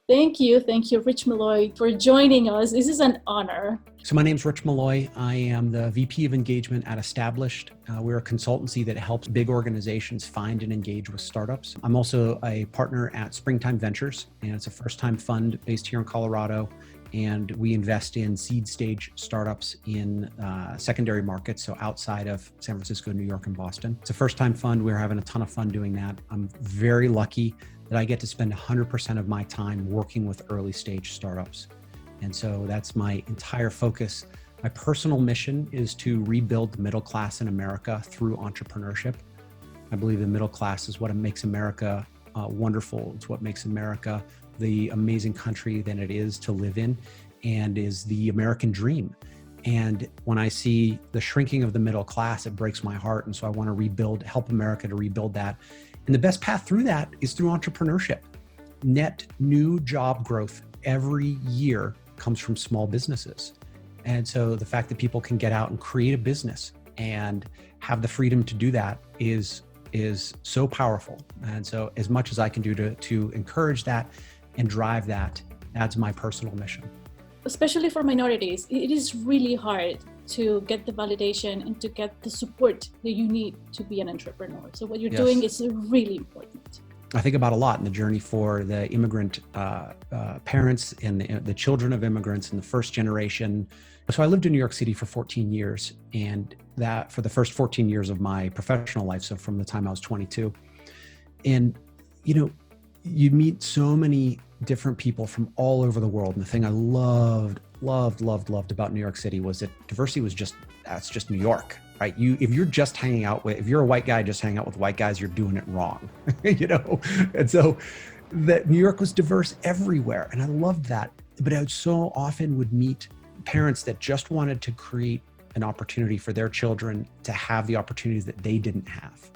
Thank you. Thank you, Rich Maloy, for joining us. This is an honor. So my name's Rich Maloy. I am the VP of Engagement at Established. We're a consultancy that helps big organizations find and engage with startups. I'm also a partner at Springtime Ventures, and it's a first-time fund based here in Colorado. And we invest in seed stage startups in secondary markets, so outside of San Francisco, New York, and Boston. It's a first-time fund. We're having a ton of fun doing that. I'm very lucky that I get to spend 100% of my time working with early stage startups. And so that's my entire focus. My personal mission is to rebuild the middle class in America through entrepreneurship. I believe the middle class is what makes America wonderful. It's what makes America the amazing country that it is to live in and is the American dream. And when I see the shrinking of the middle class, it breaks my heart. And so I want to help America to rebuild that. And the best path through that is through entrepreneurship. Net new job growth every year comes from small businesses. And so the fact that people can get out and create a business and have the freedom to do that is so powerful. And so as much as I can do to encourage that and drive that, that's my personal mission. Especially for minorities, it is really hard to get the validation and to get the support that you need to be an entrepreneur. So what you're doing is really important. I think about a lot in the journey for the immigrant parents and the children of immigrants in the first generation. So I lived in New York City for 14 years, and that for the first 14 years of my professional life, so from the time I was 22. And, you meet so many different people from all over the world. And the thing I loved about New York City was that diversity was that's just New York, right? If you're a white guy just hanging out with white guys, you're doing it wrong, And so that New York was diverse everywhere. And I loved that. But I so often would meet parents that just wanted to create an opportunity for their children to have the opportunities that they didn't have.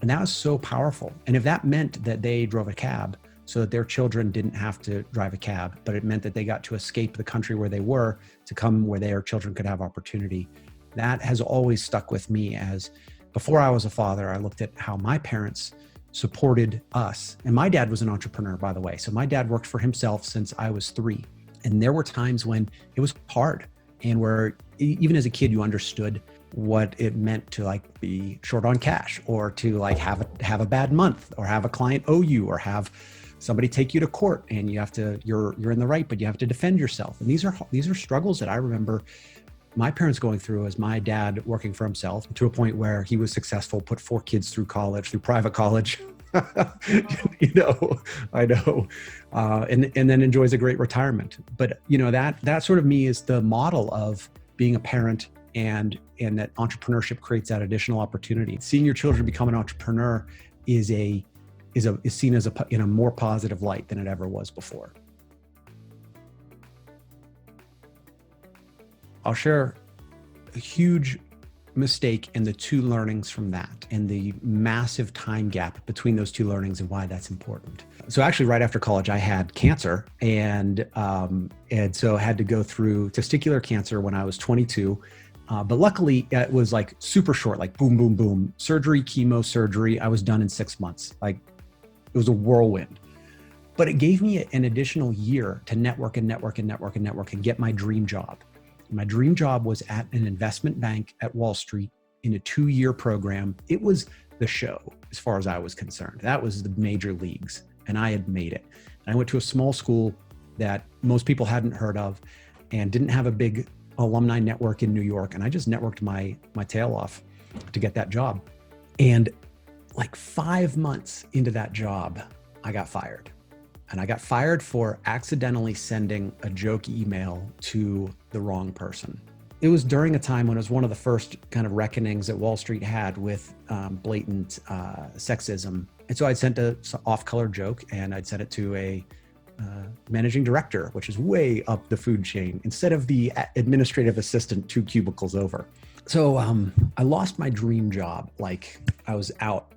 And that was so powerful. And if that meant that they drove a cab so that their children didn't have to drive a cab, but it meant that they got to escape the country where they were to come where their children could have opportunity, that has always stuck with me. As before I was a father, I looked at how my parents supported us. And my dad was an entrepreneur, by the way. So my dad worked for himself since I was 3. And there were times when it was hard and where even as a kid, you understood what it meant to be short on cash, or to have a bad month, or have a client owe you, or have somebody take you to court and you're in the right, but you have to defend yourself. And these are struggles that I remember my parents going through, as my dad working for himself to a point where he was successful, put 4 kids through private college. I know, and then enjoys a great retirement. But that sort of me is the model of being a parent, and that entrepreneurship creates that additional opportunity. Seeing your children become an entrepreneur is seen as in a more positive light than it ever was before. I'll share a huge mistake and the 2 learnings from that, and the massive time gap between those 2 learnings and why that's important. So actually right after college, I had cancer, and so I had to go through testicular cancer when I was 22. But luckily it was super short, boom, boom, boom, surgery, chemo, surgery. I was done in 6 months. It was a whirlwind, but it gave me an additional year to network and get my dream job. My dream job was at an investment bank at Wall Street in a 2-year program. It was the show as far as I was concerned. That was the major leagues, and I had made it. And I went to a small school that most people hadn't heard of and didn't have a big alumni network in New York. And I just networked my tail off to get that job. And 5 months into that job, I got fired. And I got fired for accidentally sending a joke email to the wrong person. It was during a time when it was one of the first kind of reckonings that Wall Street had with blatant sexism. And so I'd sent an off-color joke, and I'd sent it to a managing director, which is way up the food chain, instead of the administrative assistant 2 cubicles over. So I lost my dream job. I was out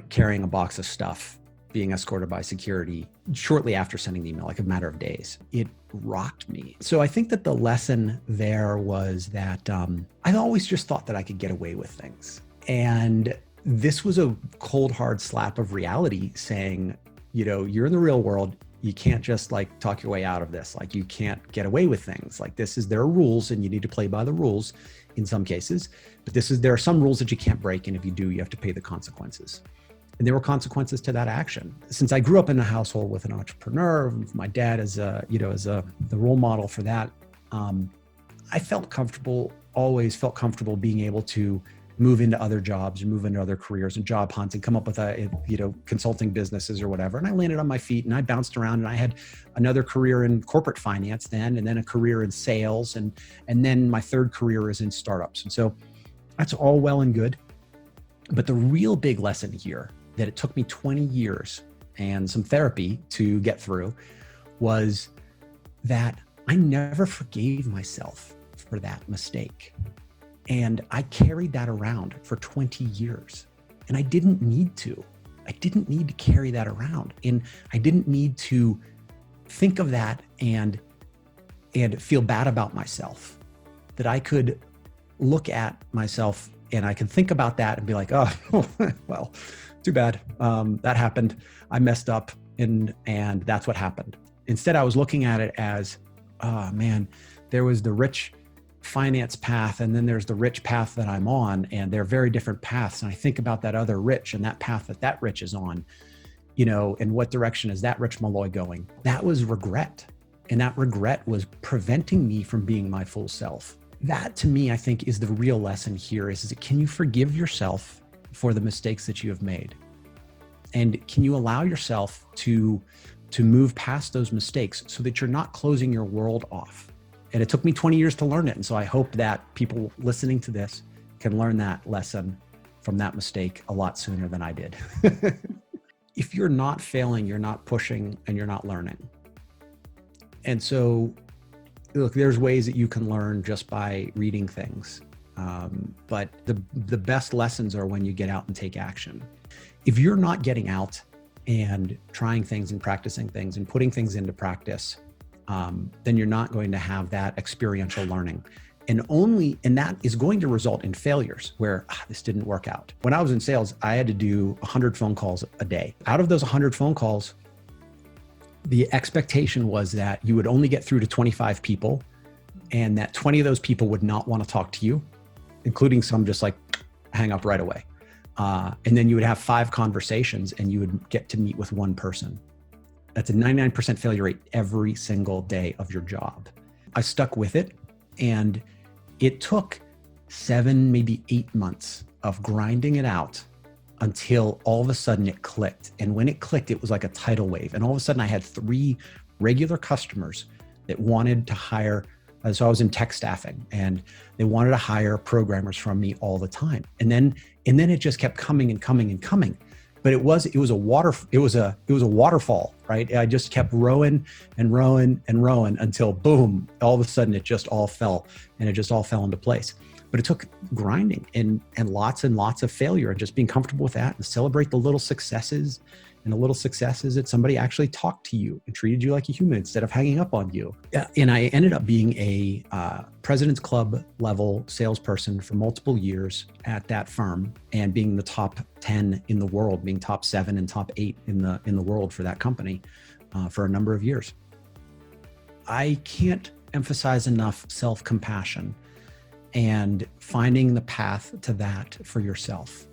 carrying a box of stuff, being escorted by security shortly after sending the email, a matter of days. It rocked me. So I think that the lesson there was that I always just thought that I could get away with things. And this was a cold, hard slap of reality saying, you're in the real world. You can't just like talk your way out of this. Like you can't get away with things. Like there are rules and you need to play by the rules in some cases, but there are some rules that you can't break. And if you do, you have to pay the consequences. And there were consequences to that action. Since I grew up in a household with an entrepreneur, my dad as the role model for that, I always felt comfortable being able to move into other jobs and move into other careers and job hunts and come up with consulting businesses or whatever. And I landed on my feet and I bounced around, and I had another career in corporate finance then, and then a career in sales. And then my third career is in startups. And so that's all well and good. But the real big lesson here that it took me 20 years and some therapy to get through was that I never forgave myself for that mistake. And I carried that around for 20 years. And I didn't need to. I didn't need to carry that around. And I didn't need to think of that and feel bad about myself. That I could look at myself and I could think about that and be like, oh, well, too bad. That happened. I messed up and that's what happened. Instead, I was looking at it as, oh man, there was the rich finance path, and then there's the rich path that I'm on, and they're very different paths. And I think about that other rich and that path that rich is on, and what direction is that rich Maloy going? That was regret. And that regret was preventing me from being my full self. That to me, I think is the real lesson here is can you forgive yourself for the mistakes that you have made? And can you allow yourself to move past those mistakes so that you're not closing your world off? And it took me 20 years to learn it. And so I hope that people listening to this can learn that lesson from that mistake a lot sooner than I did. If you're not failing, you're not pushing, and you're not learning. And so, look, there's ways that you can learn just by reading things. But the best lessons are when you get out and take action. If you're not getting out and trying things and practicing things and putting things into practice, then you're not going to have that experiential learning. And that is going to result in failures where this didn't work out. When I was in sales, I had to do 100 phone calls a day. Out of those 100 phone calls, the expectation was that you would only get through to 25 people, and that 20 of those people would not want to talk to you, including some just like hang up right away. And then you would have 5 conversations and you would get to meet with one person. That's a 99% failure rate every single day of your job. I stuck with it, and it took 7, maybe 8 months of grinding it out until all of a sudden it clicked. And when it clicked, it was like a tidal wave. And all of a sudden I had 3 regular customers that wanted to hire. So I was in tech staffing, and they wanted to hire programmers from me all the time. And then it just kept coming and coming and coming. But it was a waterfall, right? I just kept rowing and rowing and rowing until boom, all of a sudden it just all fell, and it just all fell into place. But it took grinding and lots of failure, and just being comfortable with that, and celebrate the little successes. And the little success is that somebody actually talked to you and treated you like a human instead of hanging up on you. And I ended up being a President's Club level salesperson for multiple years at that firm, and being the top 10 in the world, being top 7 and top 8 in the world for that company for a number of years. I can't emphasize enough self-compassion and finding the path to that for yourself.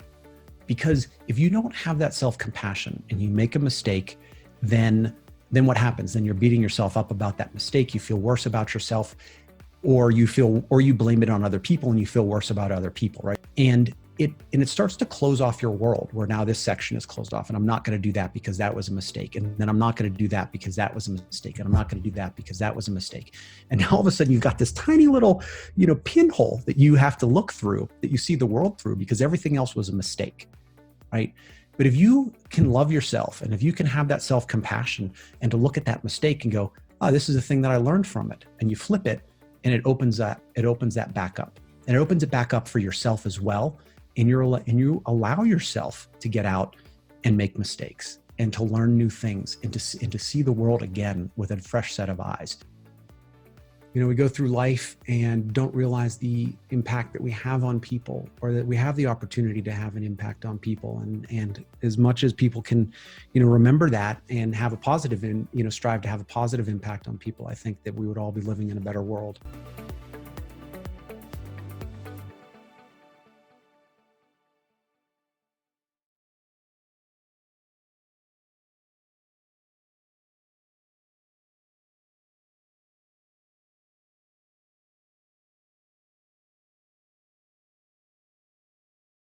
Because if you don't have that self-compassion and you make a mistake, then what happens? Then you're beating yourself up about that mistake. You feel worse about yourself, or you blame it on other people, and you feel worse about other people, right? And it starts to close off your world, where now this section is closed off, and I'm not going to do that because that was a mistake. And then I'm not going to do that because that was a mistake. And I'm not going to do that because that was a mistake. And now all of a sudden you've got this tiny little, pinhole that you have to look through, that you see the world through, because everything else was a mistake, right? But if you can love yourself, and if you can have that self-compassion, and to look at that mistake and go, oh, this is the thing that I learned from it, and you flip it, and it opens that back up. And it opens it back up for yourself as well. And you allow yourself to get out and make mistakes, and to learn new things, and to see the world again with a fresh set of eyes. We go through life and don't realize the impact that we have on people, or that we have the opportunity to have an impact on people. And as much as people can, remember that and have a positive and, strive to have a positive impact on people, I think that we would all be living in a better world.